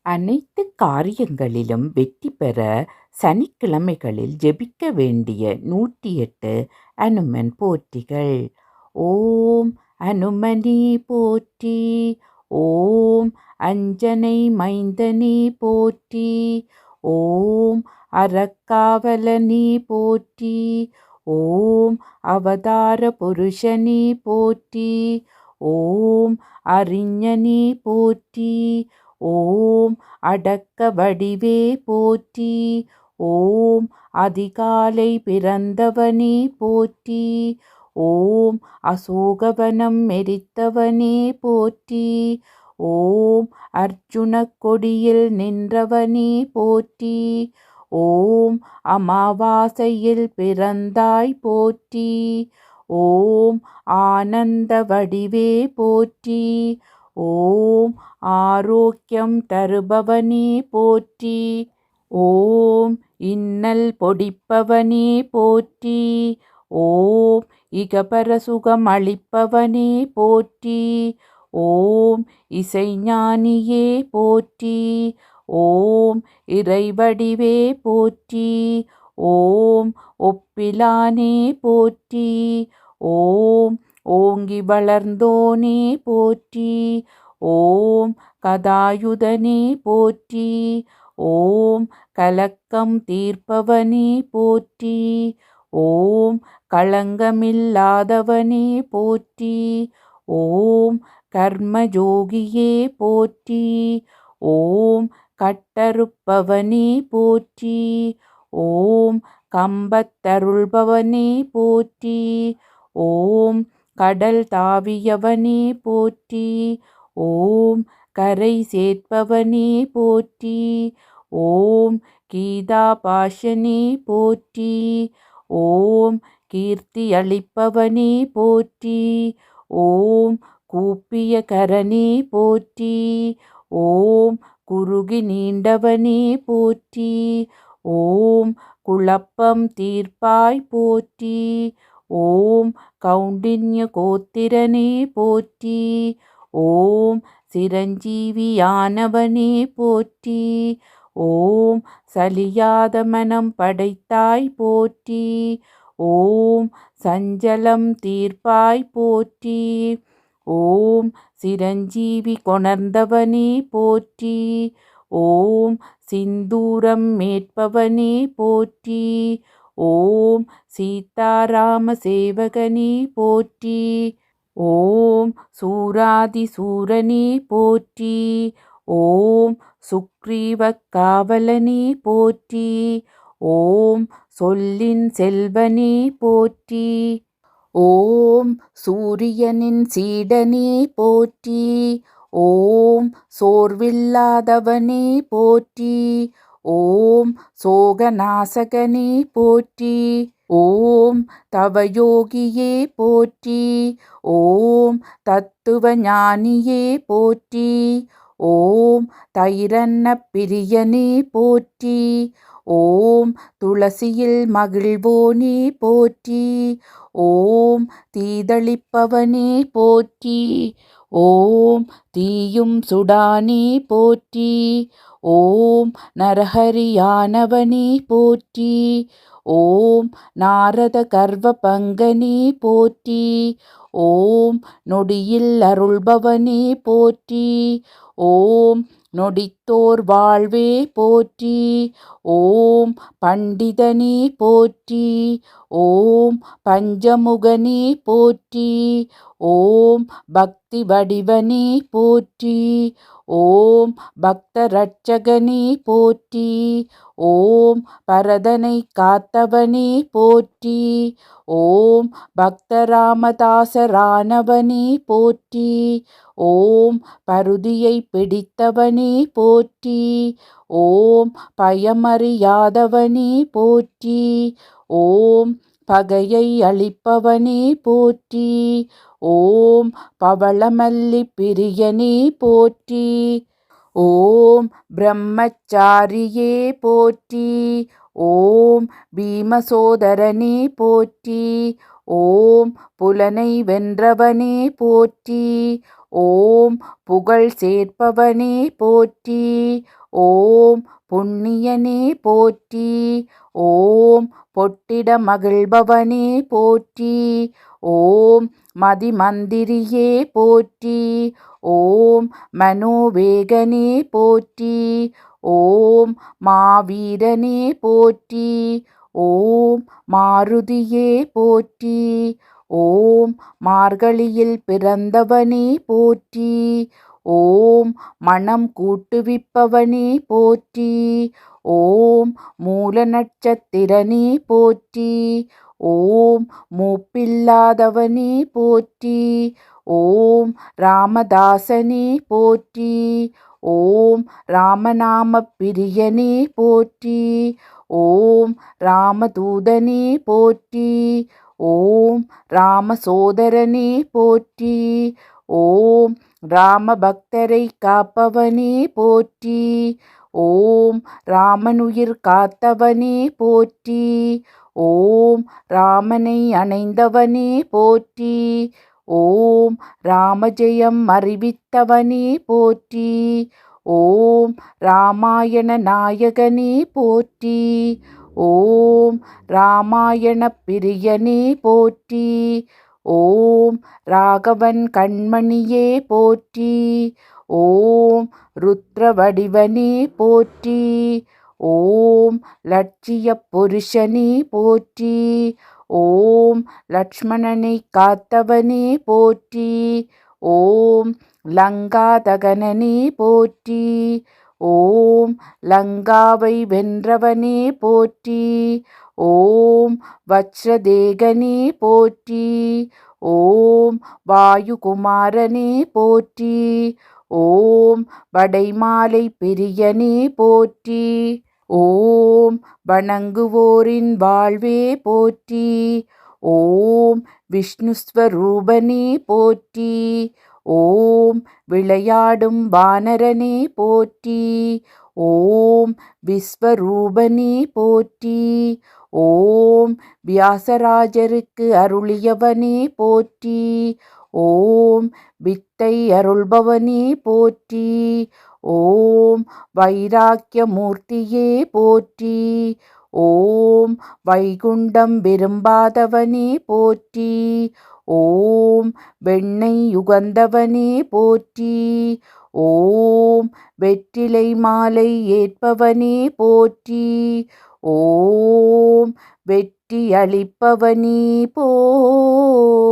அனைத்து காரியங்களிலும் வெற்றி பெற சனிக்கிழமைகளில் ஜெபிக்க வேண்டிய 108 அனுமன் போற்றிகள். ஓம் அனுமனே போற்றி. ஓம் அஞ்சனை மைந்தனே போற்றி. ஓம் அறக்காவலனே போற்றி. ஓம் அவதார புருஷனே போற்றி. ஓம் அறிஞனே போற்றி. ஓம் அடக்க வடிவே போற்றி. ஓம் அதிகாலை பிறந்தவனே போற்றி. ஓம் அசோகவனம் மெரித்தவனே போற்றி. ஓம் அர்ஜுன கொடியில் நின்றவனே போற்றி. ஓம் அமாவாசையில் பிறந்தாய் போற்றி. ஓம் ஆனந்த வடிவே போற்றி. ஓம் ஆரோக்கியம் தருபவனே போற்றி. ஓம் இன்னல் பொடிப்பவனே போற்றி. ஓம் இகபர சுகம் அளிப்பவனே போற்றி. ஓம் இசைஞானியே போற்றி. ஓம் இறைவடிவே போற்றி. ஓம் ஒப்பிலானே போற்றி. ஓம் ஓங்கி வளர்ந்தோனே போற்றி. ஓம் கதாயுதனே போற்றி. ஓம் கலக்கம் தீர்ப்பவனே போற்றி. ஓம் களங்கமில்லாதவனே போற்றி. ஓம் கர்மஜோகியே போற்றி. ஓம் கட்டறுப்பவனே போற்றி. ஓம் கம்பத்தருள்பவனே போற்றி. ஓம் கடல் தாவியவனே போற்றி. ஓம் கரை சேர்ப்பவனே போற்றி. ஓம் கீதா பாஷனே போற்றி. ஓம் கீர்த்தி அளிப்பவனே போற்றி. ஓம் கூப்பிய கரனே போற்றி. ஓம் குறுகி நீண்டவனே போற்றி. ஓம் குழப்பம் தீர்ப்பாய் போற்றி. ஓம் கௌண்டின்ய கோத்திரனே போற்றி. ஓம் சிரஞ்சீவியானவனே போற்றி. ஓம் சலியாத மனம் படைத்தாய் போற்றி. ஓம் சஞ்சலம் தீர்ப்பாய் போற்றி. ஓம் சிரஞ்சீவி கொணர்ந்தவனே போற்றி. ஓம் சிந்தூரம் மேற்பவனே போற்றி. ஓம் சீதாராம சேவகனே போற்றி. ஓம் சூராதி சூரனே போற்றி. ஓம் சுக்ரீவக் காவலனே போற்றி. ஓம் சொல்லின் செல்வனே போற்றி. ஓம் சூரியனின் சீடனே போற்றி. ஓம் சோர்வில்லாதவனே போற்றி. ஓம் சோகநாசகனே போற்றி. ஓம் தவயோகியே போற்றி. ஓம் தத்துவ ஞானியே போற்றி. ஓம் தைரன்ன பிரியனே போற்றி. ஓம் துளசியில் மகிழ்வோனே போற்றி. ஓம் தீதளிப்பவனே போற்றி. ஓம் தீயும் சுடானே போற்றி. ஓம் நரஹரியானவனே போற்றி. ஓம் நாரத கர்வ பங்கனே போற்றி. ஓம் நொடியில் அருள்பவனே போற்றி. ஓம் நொடித்தோர் வாழ்வே போற்றி. ஓம் பண்டிதனே போற்றி. ஓம் பஞ்சமுகனே போற்றி. ஓம் பக்தி வடிவனே போற்றி. ஓம் பக்த ரட்சகனே போற்றி. ஓம் பரதனை காத்தவனே போற்றி. ஓம் பக்தராமதாசரானவனே போற்றி. ஓம் பருதியை பிடித்தவனே போற்றி. ஓம் பயமறியாதவனே போற்றி. ஓம் பகையை அளிப்பவனே போற்றி. ஓம் பவளமல்லி பிரியனே போற்றி. ஓம் பிரம்மச்சாரியே போற்றி. ஓம் பீமசோதரனே போற்றி. ஓம் புலனை வென்றவனே போற்றி. ஓம் புகழ் சேர்ப்பவனே போற்றி. ஓம் புண்ணியனே போற்றி. ஓம் பொட்டிட மகிழ்பவனே போற்றி. ஓம் மதிமந்திரியே போற்றி. ஓம் மனோவேகனே போற்றி. ஓம் மாவீரனே போற்றி. ஓம் மாருதியே போற்றி. ஓம் மார்கழியில் பிறந்தவனே போற்றி. ஓம் மனம் கூட்டுவிப்பவனே போற்றி. ஓம் மூல நட்சத்திரனே போற்றி. ஓம் மூப்பில்லாதவனே போற்றி. ஓம் ராமதாசனே போற்றி. ஓம் ராமநாம பிரியனே போற்றி. ஓம் ராமதூதனே போற்றி. ஓம் ராமசோதரனே போற்றி. ஓம் ராமபக்தரை காப்பவனே போற்றி. ஓம் ராமனுயிர் காத்தவனே போற்றி. ஓம் ராமனை அணைந்தவனே போற்றி. ஓம் ராமஜெயம் அறிவித்தவனே போற்றி. ஓம் ராமாயண நாயகனே போற்றி. ஓம் ராமாயண பிரியனே போற்றி. ஓம் ராகவன் கண்மணியே போற்றி. ஓம் ருத்ரவடிவனே போற்றி. ஓம் லட்சிய புருஷனே போற்றி. ஓம் லக்ஷ்மணனை காத்தவனே போற்றி. ஓம் லங்காதகனனே போற்றி. ஓம் லங்காவை வென்றவனே போற்றி. ஓம் வஜ்ரதேகனே போற்றி. ஓம் வாயுகுமாரனே போற்றி. ஓம் வடைமாலை பிரியனே போற்றி. ஓம் வணங்குவோரின் வாழ்வே போற்றி. ஓம் விஷ்ணுஸ்வரூபனே போற்றி. ஓம் விளையாடும் வானரனே போற்றி. ஓம் விஸ்வரூபனே போற்றி. ஓம் வியாசராஜருக்கு அருளியவனே போற்றி. ஓம் வித்தை அருள்பவனே போற்றி. ஓம் வைராக்கிய மூர்த்தியே போற்றி. ஓம் வைகுண்டம் விரும்பாதவனே போற்றி. ஓம் வெண்ணை யுகந்தவனே போற்றி. ஓம் வெற்றிலை மாலை ஏற்பவனே போற்றி. ஓம் வெற்றி அளிப்பவனே போற்றி.